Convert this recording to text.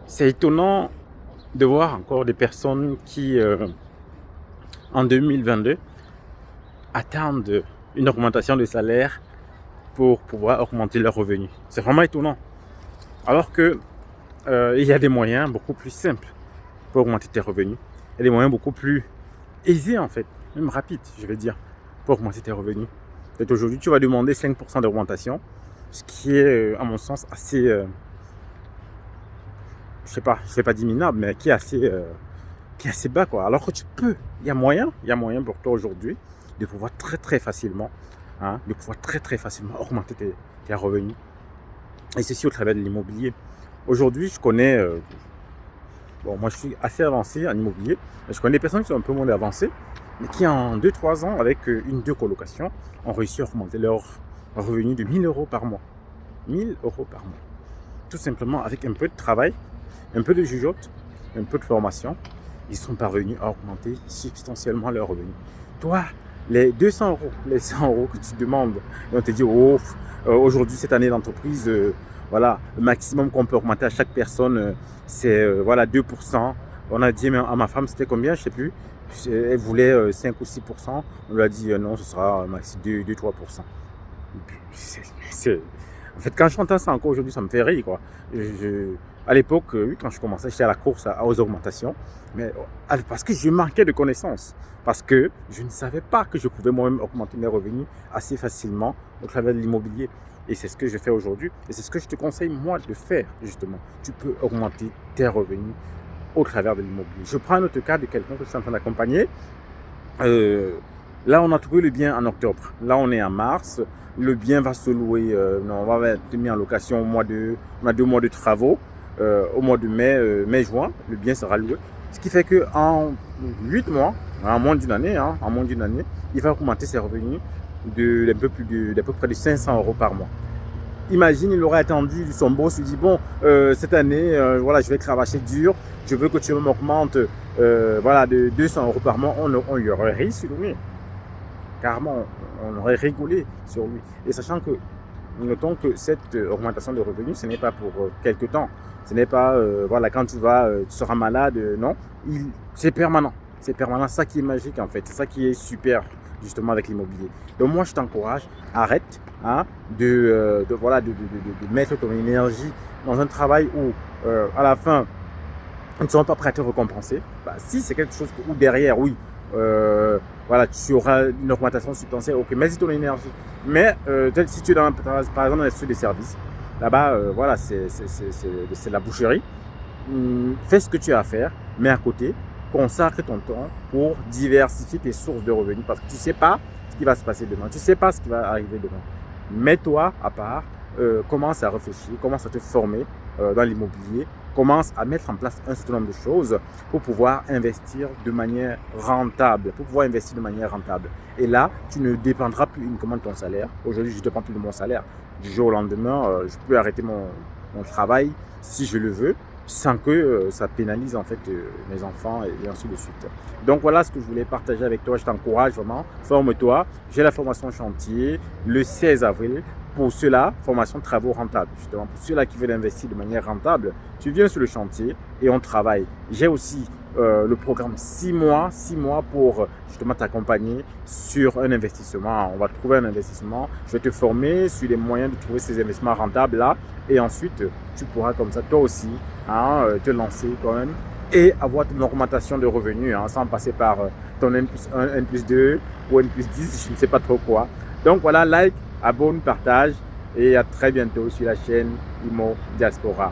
C'est étonnant de voir encore des personnes qui, en 2022, attendent une augmentation de salaire pour pouvoir augmenter leurs revenus. C'est vraiment étonnant. Alors que il y a des moyens beaucoup plus simples pour augmenter tes revenus. Il y a des moyens beaucoup plus aisés en fait, même rapides, je vais dire, pour augmenter tes revenus. Peut-être aujourd'hui, tu vas demander 5% d'augmentation, ce qui est, à mon sens, assez, je sais pas dire minable, mais qui est assez bas, quoi. Alors que il y a moyen pour toi aujourd'hui de pouvoir très facilement, très facilement augmenter tes revenus. Et ceci au travers de l'immobilier. Aujourd'hui, je connais, moi je suis assez avancé en immobilier, mais je connais des personnes qui sont un peu moins avancées, mais qui en 2-3 ans, avec deux colocations, ont réussi à augmenter leur revenu de 1000 euros par mois. 1000 euros par mois. Tout simplement avec un peu de travail, un peu de jugeote, un peu de formation, ils sont parvenus à augmenter substantiellement leurs revenus. Toi, les 200 euros, les 100 euros que tu demandes, et on te dit, aujourd'hui, cette année d'entreprise, le maximum qu'on peut augmenter à chaque personne, c'est 2%. On a dit à ma femme, c'était combien, je ne sais plus. Elle voulait 5 ou 6%. On lui a dit, non, ce sera maxi 2-3%. En fait, quand je entends ça encore aujourd'hui, ça me fait rire, quoi. À l'époque, oui, quand je commençais, j'étais à la course aux augmentations, mais parce que je manquais de connaissances, parce que je ne savais pas que je pouvais moi-même augmenter mes revenus assez facilement au travers de l'immobilier. Et c'est ce que je fais aujourd'hui, et c'est ce que je te conseille, moi, de faire, justement. Tu peux augmenter tes revenus au travers de l'immobilier. Je prends un autre cas de quelqu'un que je suis en train d'accompagner. Là, on a trouvé le bien en octobre. Là, on est en mars. Le bien va se louer. On va être mis en location on a 2 mois de travaux. Au mois de mai-juin, le bien sera loué. Ce qui fait qu'en 8 mois, en moins d'une année, il va augmenter ses revenus d'à peu près de 500 euros par mois. Imagine, il aurait attendu, son boss lui dit, cette année, je vais cravacher dur, je veux que tu m'augmentes de 200 euros par mois, on lui aurait ri sur lui. Carrément, on aurait rigolé sur lui. Et sachant que, notons que cette augmentation de revenus, ce n'est pas pour quelque temps. Ce n'est pas, quand tu seras malade, non. C'est permanent. C'est permanent. C'est ça qui est magique, en fait. C'est ça qui est super, justement, avec l'immobilier. Donc, moi, je t'encourage, arrête de mettre ton énergie dans un travail où, à la fin, ils ne seront pas prêts à te récompenser. Si c'est quelque chose où derrière, oui, tu auras une augmentation substantielle, ok, mets-y ton énergie. Mais si tu es par exemple dans l'industrie des services, là-bas, c'est la boucherie. Fais ce que tu as à faire, mais à côté, consacre ton temps pour diversifier tes sources de revenus parce que tu ne sais pas ce qui va se passer demain, tu ne sais pas ce qui va arriver demain. Mets-toi à part, commence à réfléchir, commence à te former dans l'immobilier, commence à mettre en place un certain nombre de choses pour pouvoir investir de manière rentable. Et là, tu ne dépendras plus uniquement de ton salaire. Aujourd'hui, je ne dépends plus de mon salaire. Du jour au lendemain, je peux arrêter mon travail si je le veux, sans que ça pénalise en fait mes enfants et ainsi de suite. Donc voilà ce que je voulais partager avec toi. Je t'encourage vraiment, forme-toi. J'ai la formation chantier le 16 avril. Pour ceux-là, formation travaux rentables. Justement, pour ceux-là qui veulent investir de manière rentable, tu viens sur le chantier et on travaille. J'ai aussi le programme 6 mois pour justement t'accompagner sur un investissement. On va trouver un investissement. Je vais te former sur les moyens de trouver ces investissements rentables là. Et ensuite, tu pourras comme ça, toi aussi, te lancer quand même et avoir une augmentation de revenus sans passer par ton N+1, N+2 ou N+10, je ne sais pas trop quoi. Donc voilà, like, abonne, partage et à très bientôt sur la chaîne Immo Diaspora.